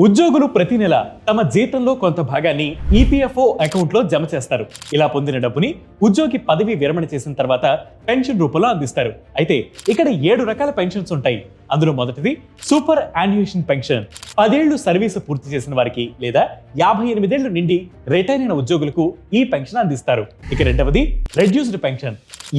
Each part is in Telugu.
ఉద్యోగులు ప్రతి నెల తమ జీతంలో కొంత భాగాన్ని ఈపీఎఫ్ఓ అకౌంట్లో జమ చేస్తారు. ఇలా పొందిన డబ్బుని ఉద్యోగి పదవి విరమణ చేసిన తర్వాత పెన్షన్ రూపంలో అందిస్తారు. అయితే ఇక్కడ 7 రకాల పెన్షన్స్ ఉంటాయి. అందులో మొదటిది సూపర్ యాన్యుయేషన్ పెన్షన్. 10 ఏళ్లు సర్వీసు పూర్తి చేసిన వారికి లేదా 58 ఏళ్లు నిండి రిటైర్ అయిన ఉద్యోగులకు ఈ పెన్షన్ అందిస్తారు. ఇక రెండవది రెడ్యూస్డ్ పెన్షన్.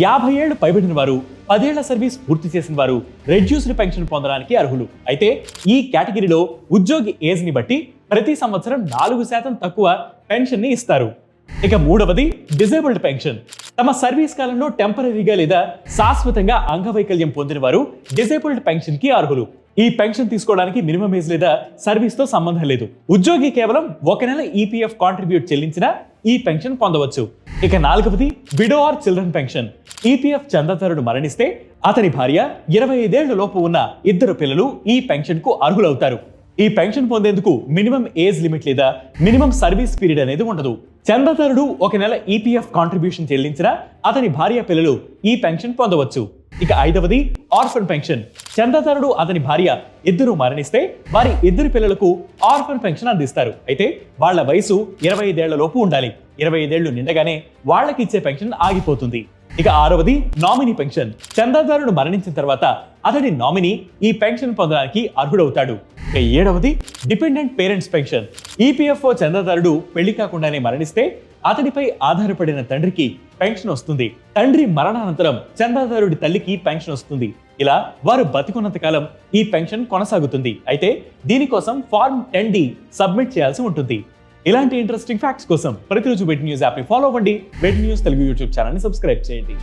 50 ఏళ్లు పైబడిన వారు, 10 ఏళ్ల సర్వీస్ పూర్తి చేసిన వారు రెడ్యూస్డ్ పెన్షన్ పొందడానికి అర్హులు. అయితే ఈ కేటగిరీలో ఉద్యోగి ఏజ్ ని బట్టి ప్రతి సంవత్సరం 4% తక్కువ పెన్షన్ ని ఇస్తారు. ఇక మూడవది డిజేబుల్డ్ పెన్షన్. తమ సర్వీస్ కాలంలో టెంపరీగా లేదా శాశ్వతంగా అంగవైకల్యం పొందిన వారు డిజేబుల్డ్ పెన్షన్ కి అర్హులు. ఈ పెన్షన్ తీసుకోవడానికి మినిమం ఏజ్ లేదా సర్వీస్ తో సంబంధం లేదు. ఉద్యోగి కేవలం 1 నెల ఈపీఎఫ్ కాంట్రిబ్యూట్ చెల్లించినా ఈ పెన్షన్ పొందవచ్చు. ఇక నాలుగవది widow or children pension. EPF చందాదారుడు మరణిస్తే అతని భార్య 25 ఏళ్ల లోపు ఉన్న 2 పిల్లలు ఈ పెన్షన్ కు అర్హులవుతారు. ఈ పెన్షన్ పొందేందుకు మినిమం ఏజ్ లిమిట్ లేదా మినిమం సర్వీస్ పీరియడ్ అనేది ఉండదు. చందాదారుడు 1 నెల ఈపీఎఫ్ కాంట్రిబ్యూషన్ చెల్లించినా అతని భార్య పిల్లలు ఈ పెన్షన్ పొందవచ్చు. ఇక ఐదవది ఆర్ఫన్ పెన్షన్. చందాదారుడు అతని భార్య 2 మరణిస్తే వారి 2 పిల్లలకు ఆర్ఫన్ పెన్షన్ అందిస్తారు. అయితే వాళ్ల వయసు 25 ఏళ్ల లోపు ఉండాలి. 25 ఏళ్లు నిండగానే వాళ్ళకి ఇచ్చే పెన్షన్ ఆగిపోతుంది. ఇక ఆరవది నామినీ పెన్షన్. చందాదారుడు మరణించిన తర్వాత అతడి నామినీ ఈ పెన్షన్ పొందడానికి అర్హుడవుతాడు. ఇక ఏడవది డిపెండెంట్ పేరెంట్స్ పెన్షన్. ఈపీఎఫ్ఓ చందాదారుడు పెళ్లి కాకుండానే మరణిస్తే అతడిపై ఆధారపడిన తండ్రికి పెన్షన్ వస్తుంది. తండ్రి మరణానంతరం చందాదారుడి తల్లికి పెన్షన్ వస్తుంది. ఇలా వారు బతికున్నంత కాలం ఈ పెన్షన్ కొనసాగుతుంది. అయితే దీనికోసం ఫార్మ్ 10D సబ్మిట్ చేయాల్సి ఉంటుంది. ఇలాంటి ఇంట్రెస్టింగ్ ఫ్యాక్ట్స్ కోసం ప్రతిరోజు వెట్ న్యూస్ యాప్ ని ఫాలో అవ్వండి. వెట్ న్యూస్ తెలుగు యూట్యూబ్ ఛానల్ ని సబ్స్క్రైబ్ చేయండి.